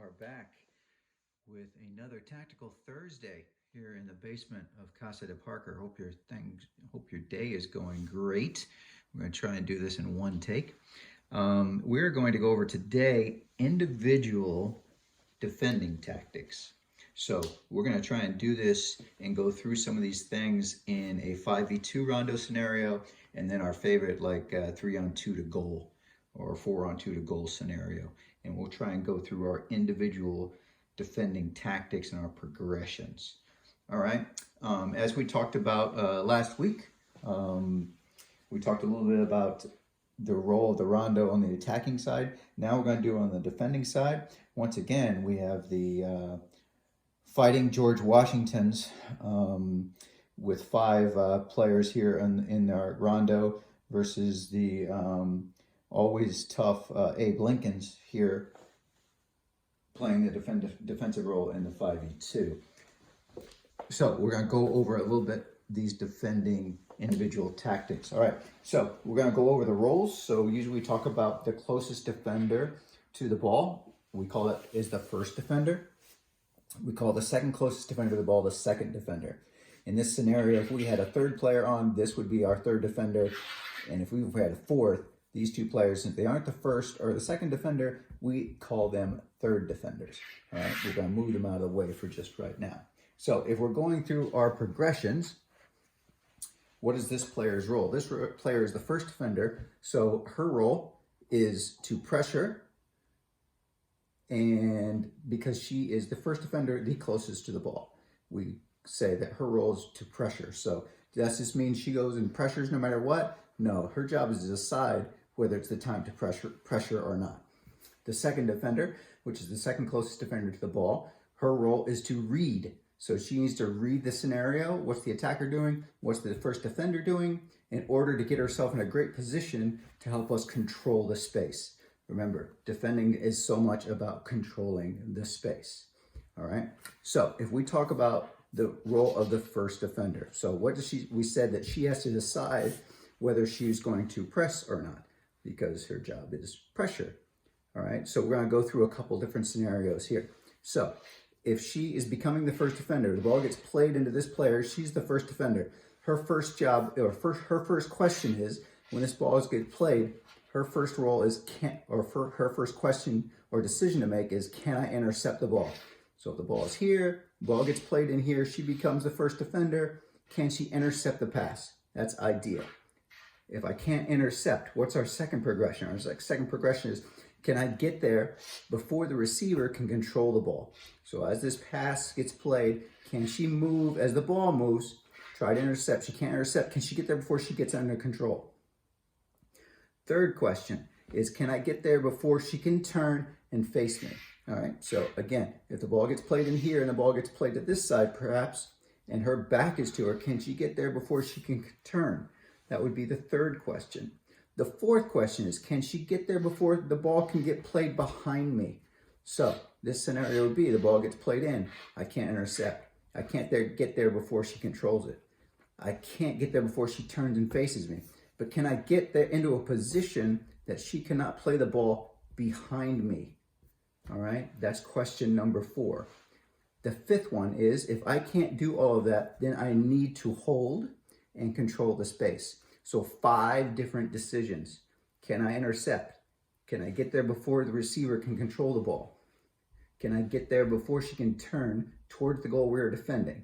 are back with another Tactical Thursday here in the basement of Casa de Parker. Hope your day is going great. We're going to try and do this in one take. We're going to go over today individual defending tactics. So we're going to try and do this and go through some of these things in a 5v2 rondo scenario, and then our favorite like 3-on-2 to goal or 4-on-2 to goal scenario. And we'll try and go through our individual defending tactics and our progressions. All right. As we talked about last week, we talked a little bit about the role of the rondo on the attacking side. Now we're going to do it on the defending side. Once again, we have the Fighting George Washingtons with 5 players here in our rondo versus the always tough Abe Lincolns here playing the defensive role in the 5v2. So we're going to go over a little bit these defending individual tactics. All right, so we're going to go over the roles. So usually we talk about the closest defender to the ball. We call it is the first defender. We call the second closest defender to the ball the second defender. In this scenario, if we had a third player on, this would be our third defender. And if we had a fourth, these two players, since they aren't the first or the second defender, we call them third defenders. All right, we're going to move them out of the way for just right now. So if we're going through our progressions, what is this player's role? This player is the first defender, so her role is to pressure, and because she is the first defender, the closest to the ball, we say that her role is to pressure. So does this mean she goes and pressures no matter what? No, her job is to decide whether it's the time to pressure or not. The second defender, which is the second closest defender to the ball, her role is to read. So she needs to read the scenario. What's the attacker doing? What's the first defender doing? In order to get herself in a great position to help us control the space. Remember, defending is so much about controlling the space. All right. So if we talk about the role of the first defender, so what does we said that she has to decide whether she's going to press or not, because her job is pressure. All right. So we're going to go through a couple different scenarios here. So if she is becoming the first defender, the ball gets played into this player, she's the first defender. Her first job, or her first question is, when this ball gets played, her first role is, her first question or decision to make is, can I intercept the ball? So if the ball is here, the ball gets played in here, she becomes the first defender. Can she intercept the pass? That's ideal. If I can't intercept, what's our second progression? Our second progression is, can I get there before the receiver can control the ball? So as this pass gets played, can she move as the ball moves, try to intercept? She can't intercept. Can she get there before she gets under control? Third question is, can I get there before she can turn and face me? All right, so again, if the ball gets played in here and the ball gets played to this side perhaps, and her back is to her, can she get there before she can turn? That would be the third question. The fourth question is, can she get there before the ball can get played behind me? So this scenario would be, the ball gets played in, I can't intercept. I can't get there before she controls it. I can't get there before she turns and faces me. But can I get there into a position that she cannot play the ball behind me? All right, that's question number 4. The fifth one is, if I can't do all of that, then I need to hold and control the space. So 5 different decisions. Can I intercept? Can I get there before the receiver can control the ball? Can I get there before she can turn towards the goal we're defending?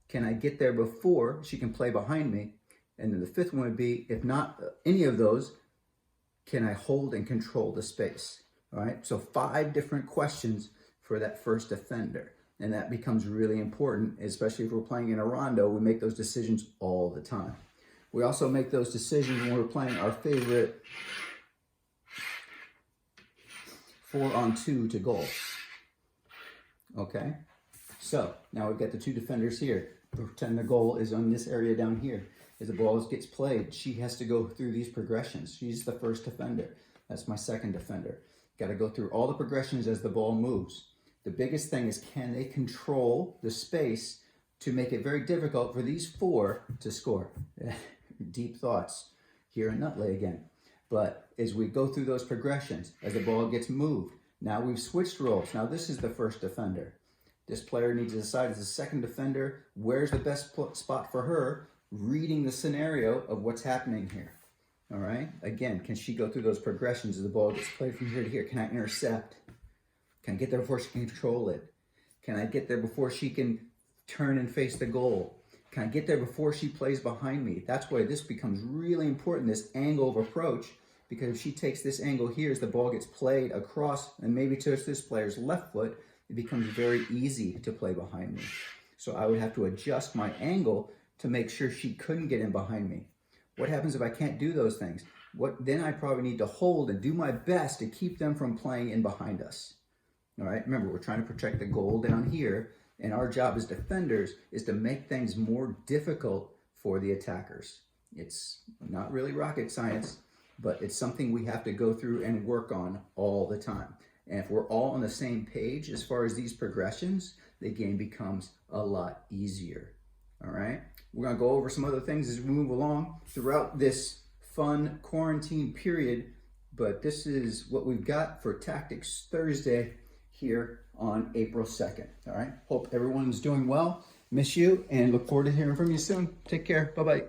Can I get there before she can play behind me? And then the fifth one would be, if not any of those, can I hold and control the space? All right, so 5 different questions for that first defender. And that becomes really important, especially if we're playing in a rondo. We make those decisions all the time. We also make those decisions when we're playing our favorite 4-on-2 to goal. Okay, so now we've got the 2 defenders here. Pretend the goal is on this area down here. As the ball gets played, she has to go through these progressions. She's the first defender. That's my second defender. Got to go through all the progressions as the ball moves. The biggest thing is, can they control the space to make it very difficult for these 4 to score? Deep thoughts here in Nutley again. But as we go through those progressions, as the ball gets moved, Now we've switched roles. Now this is the first defender. This player needs to decide as the second defender, where's the best spot for her, reading the scenario of what's happening here. All right, again, can she go through those progressions as the ball gets played from here to here? Can I intercept? Can I get there before she can control it? Can I get there before she can turn and face the goal? Can I get there before she plays behind me? That's why this becomes really important, this angle of approach, because if she takes this angle here as the ball gets played across and maybe to this player's left foot, it becomes very easy to play behind me. So I would have to adjust my angle to make sure she couldn't get in behind me. What happens if I can't do those things? Then I probably need to hold and do my best to keep them from playing in behind us. All right, remember, we're trying to protect the goal down here, and our job as defenders is to make things more difficult for the attackers. It's not really rocket science, but it's something we have to go through and work on all the time. And if we're all on the same page as far as these progressions, the game becomes a lot easier. All right, we're gonna go over some other things as we move along throughout this fun quarantine period, but this is what we've got for Tactics Thursday here on April 2nd. All right, hope everyone's doing well. Miss you and look forward to hearing from you soon. Take care. Bye-bye.